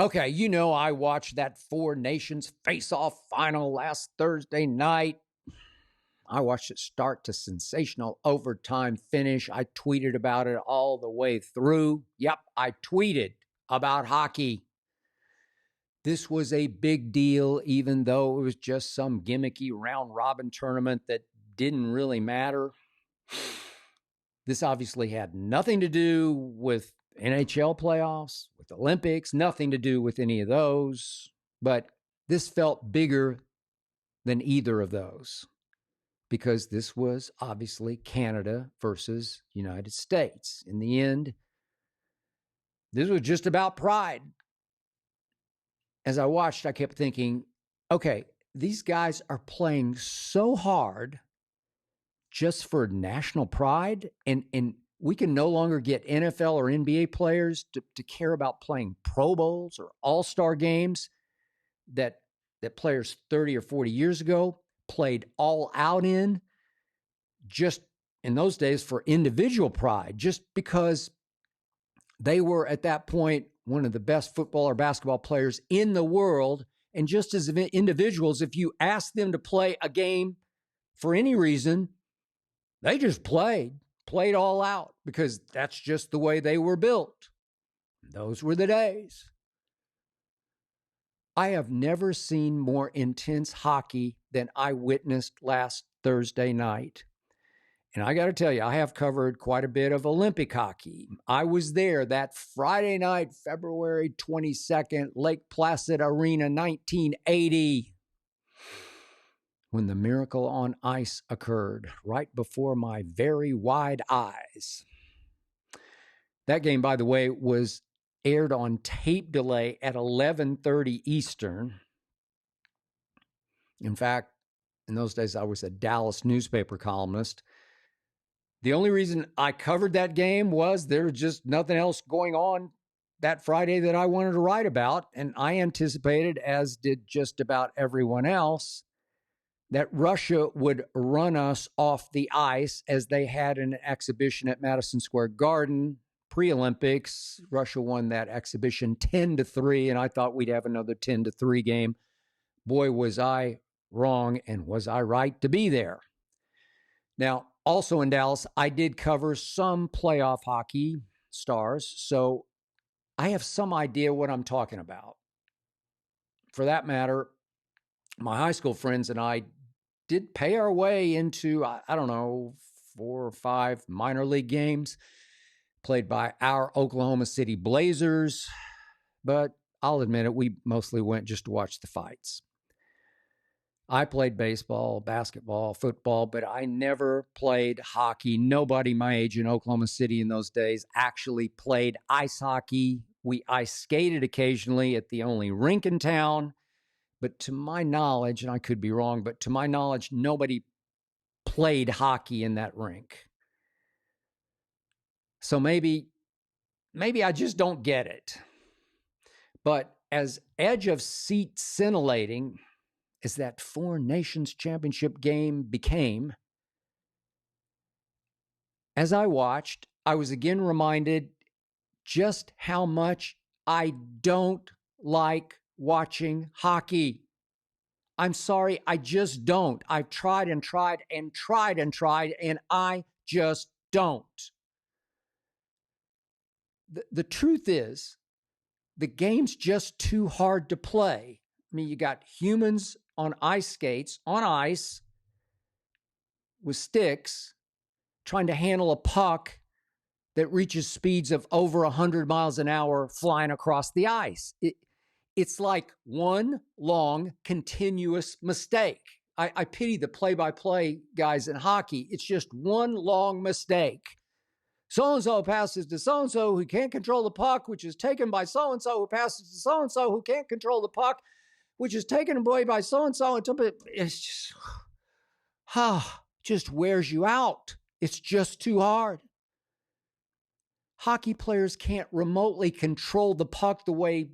Okay, I watched that Four Nations face-off final last Thursday night. I watched it start to sensational overtime finish. I tweeted about it all the way through. Yep, I tweeted about hockey. This was a big deal, even though it was just some gimmicky round robin tournament that didn't really matter. This obviously had nothing to do with NHL playoffs, with Olympics, nothing to do with any of those. But this felt bigger than either of those because this was obviously Canada versus United States. In the end, this was just about pride. As I watched, I kept thinking, okay, these guys are playing so hard just for national pride, and we can no longer get NFL or NBA players to care about playing Pro Bowls or All-Star games that players 30 or 40 years ago played all out in, just in those days for individual pride, just because they were at that point one of the best football or basketball players in the world. And just as individuals, if you ask them to play a game for any reason, they just played all out because that's just the way they were built. Those were the days. I have never seen more intense hockey than I witnessed last Thursday night. And I got to tell you, I have covered quite a bit of Olympic hockey. I was there that Friday night, February 22nd, Lake Placid Arena, 1980, when the miracle on ice occurred right before my very wide eyes. That game, by the way, was aired on tape delay at 11:30 Eastern. In fact, in those days, I was a Dallas newspaper columnist. The only reason I covered that game was there was just nothing else going on that Friday that I wanted to write about. And I anticipated, as did just about everyone else, that Russia would run us off the ice as they had an exhibition at Madison Square Garden pre-Olympics. Russia won that exhibition 10-3, and I thought we'd have another 10-3 game. Boy, was I wrong, and was I right to be there. Now, also in Dallas, I did cover some playoff hockey stars, so I have some idea what I'm talking about. For that matter, my high school friends and I did pay our way into, I don't know, 4 or 5 minor league games played by our Oklahoma City Blazers, but I'll admit it, we mostly went just to watch the fights. I played baseball, basketball, football, but I never played hockey. Nobody my age in Oklahoma City in those days actually played ice hockey. We ice skated occasionally at the only rink in town, but to my knowledge, and I could be wrong, but to my knowledge, nobody played hockey in that rink. So maybe I just don't get it. But as edge of seat scintillating as that Four Nations Championship game became, as I watched, I was again reminded just how much I don't like watching hockey. I'm sorry, I just don't. I've tried and tried and tried and tried, and I just don't. The truth is, the game's just too hard to play. I mean, you got humans on ice skates, on ice, with sticks, trying to handle a puck that reaches speeds of over 100 miles an hour flying across the ice. It's like one long, continuous mistake. I pity the play-by-play guys in hockey. It's just one long mistake. So-and-so passes to so-and-so who can't control the puck, which is taken by so-and-so who passes to so-and-so who can't control the puck, which is taken away by so-and-so. It's just wears you out. It's just too hard. Hockey players can't remotely control the puck the way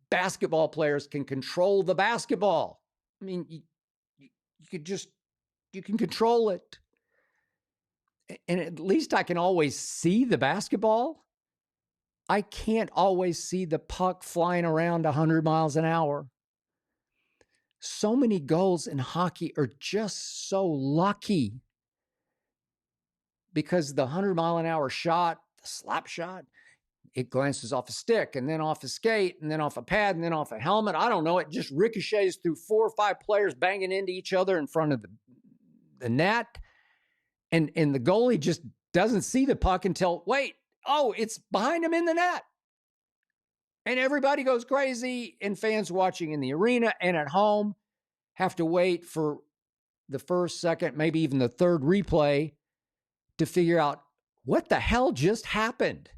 basketball players can control the basketball. I mean, you can control it. And at least I can always see the basketball. I can't always see the puck flying around 100 miles an hour. So many goals in hockey are just so lucky because the 100-mile-an-hour shot, the slap shot, it glances off a stick and then off a skate and then off a pad and then off a helmet. I don't know. It just ricochets through 4 or 5 players banging into each other in front of the net. And the goalie just doesn't see the puck until, it's behind him in the net. And everybody goes crazy, and fans watching in the arena and at home have to wait for the first, second, maybe even the third replay to figure out what the hell just happened.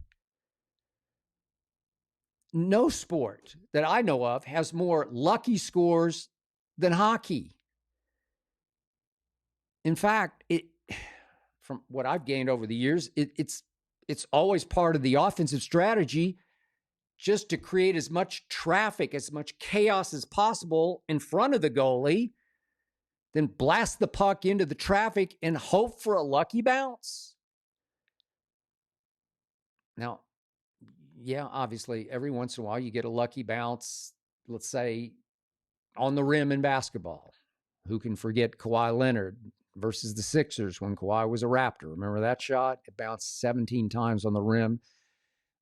No sport that I know of has more lucky scores than hockey. In fact, from what I've gained over the years, it's always part of the offensive strategy just to create as much traffic, as much chaos as possible in front of the goalie, then blast the puck into the traffic and hope for a lucky bounce. Now, yeah, obviously, every once in a while you get a lucky bounce, let's say, on the rim in basketball. Who can forget Kawhi Leonard versus the Sixers when Kawhi was a Raptor? Remember that shot? It bounced 17 times on the rim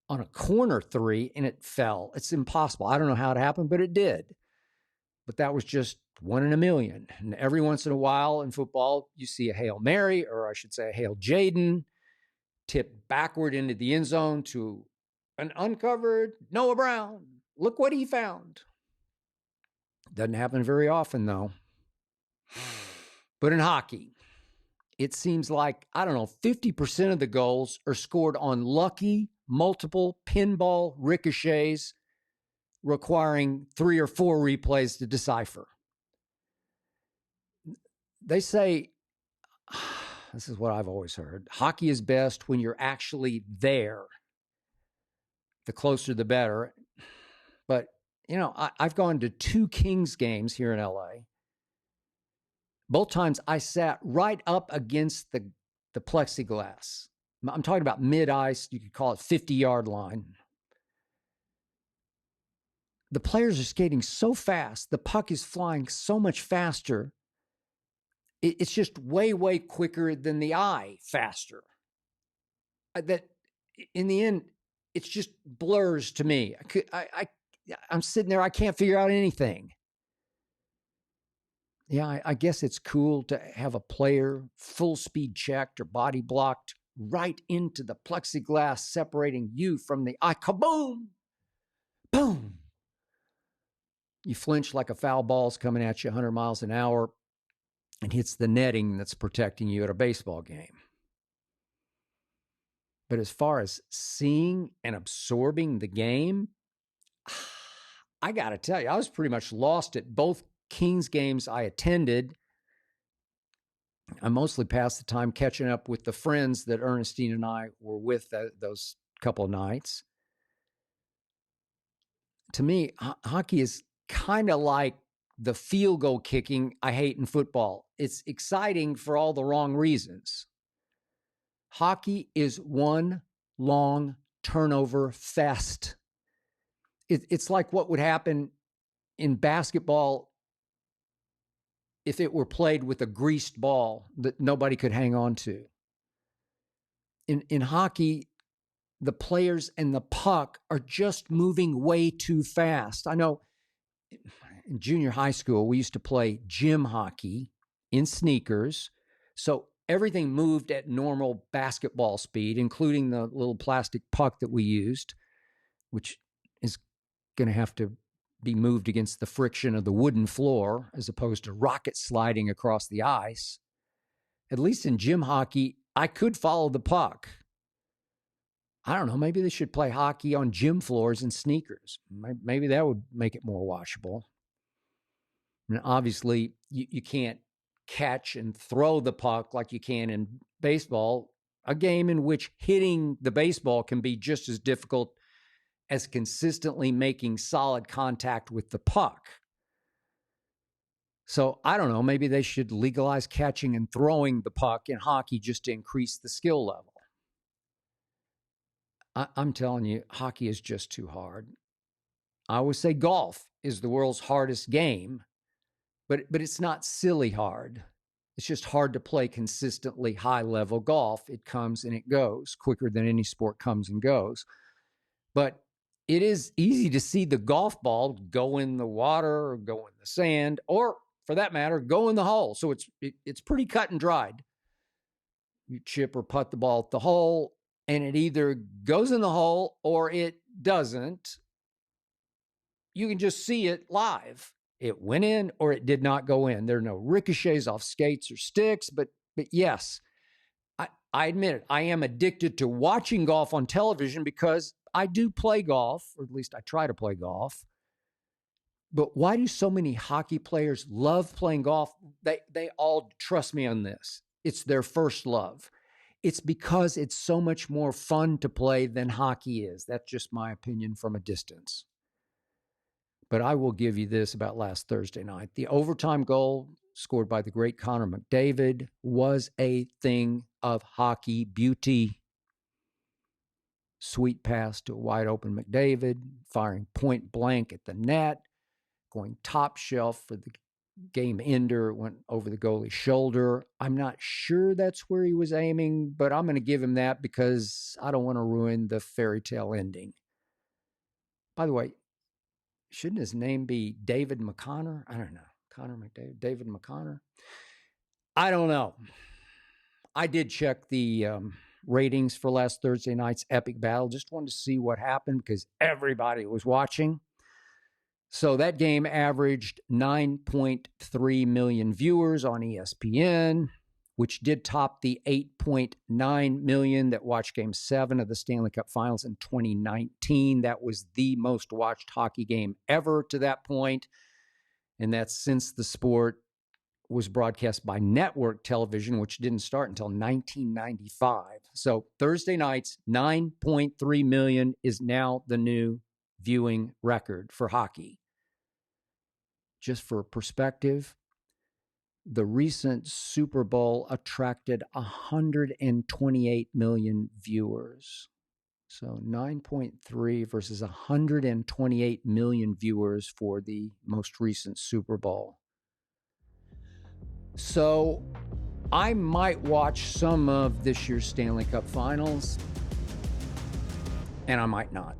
on a corner three, and it fell. It's impossible. I don't know how it happened, but it did. But that was just 1 in a million. And every once in a while in football, you see a Hail Mary, or I should say a Hail Jaden, tipped backward into the end zone to an uncovered Noah Brown. Look what he found. Doesn't happen very often, though. But in hockey, it seems like, 50% of the goals are scored on lucky, multiple pinball ricochets requiring 3 or 4 replays to decipher. They say, this is what I've always heard, hockey is best when you're actually there. The closer, the better. But, I've gone to 2 Kings games here in LA. Both times I sat right up against the plexiglass. I'm talking about mid-ice. You could call it 50-yard line. The players are skating so fast. The puck is flying so much faster. It's just way, way quicker than the eye faster. That in the end, it's just blurs to me. I'm sitting there. I can't figure out anything. Yeah, I guess it's cool to have a player full speed checked or body blocked right into the plexiglass separating you from the eye. Kaboom! Boom! You flinch like a foul ball's coming at you 100 miles an hour and hits the netting that's protecting you at a baseball game. But as far as seeing and absorbing the game, I got to tell you, I was pretty much lost at both Kings games I attended. I mostly passed the time catching up with the friends that Ernestine and I were with those couple of nights. To me, hockey is kind of like the field goal kicking I hate in football. It's exciting for all the wrong reasons. Hockey is one long turnover fest. It's like what would happen in basketball if it were played with a greased ball that nobody could hang on to. In hockey, the players and the puck are just moving way too fast. I know in junior high school, we used to play gym hockey in sneakers. So everything moved at normal basketball speed, including the little plastic puck that we used, which is going to have to be moved against the friction of the wooden floor as opposed to rocket sliding across the ice. At least in gym hockey, I could follow the puck. I don't know, maybe they should play hockey on gym floors in sneakers. Maybe that would make it more watchable. And obviously, you can't catch and throw the puck like you can in baseball, a game in which hitting the baseball can be just as difficult as consistently making solid contact with the puck. So I don't know, maybe they should legalize catching and throwing the puck in hockey just to increase the skill level. I'm telling you, hockey is just too hard. I always say golf is the world's hardest game, but it's not silly hard. It's just hard to play consistently high level golf. It comes and it goes quicker than any sport comes and goes. But it is easy to see the golf ball go in the water or go in the sand, or for that matter, go in the hole. So it's pretty cut and dried. You chip or putt the ball at the hole, and it either goes in the hole or it doesn't. You can just see it live. It went in or it did not go in. There are no ricochets off skates or sticks, but yes, I admit it. I am addicted to watching golf on television because I do play golf, or at least I try to play golf. But why do so many hockey players love playing golf? They all trust me on this. It's their first love. It's because it's so much more fun to play than hockey is. That's just my opinion from a distance. But I will give you this about last Thursday night. The overtime goal scored by the great Connor McDavid was a thing of hockey beauty. Sweet pass to a wide open McDavid, firing point blank at the net, going top shelf for the game ender, went over the goalie's shoulder. I'm not sure that's where he was aiming, but I'm going to give him that because I don't want to ruin the fairy tale ending. By the way, shouldn't his name be David McConnor? I don't know. Connor McDavid, David McConnor? I don't know. I did check the ratings for last Thursday night's epic battle. Just wanted to see what happened because everybody was watching. So that game averaged 9.3 million viewers on ESPN, which did top the 8.9 million that watched Game 7 of the Stanley Cup Finals in 2019. That was the most watched hockey game ever to that point, and that's since the sport was broadcast by network television, which didn't start until 1995. So Thursday nights, 9.3 million is now the new viewing record for hockey. Just for perspective, the recent Super Bowl attracted 128 million viewers. So 9.3 versus 128 million viewers for the most recent Super Bowl. So I might watch some of this year's Stanley Cup Finals, and I might not.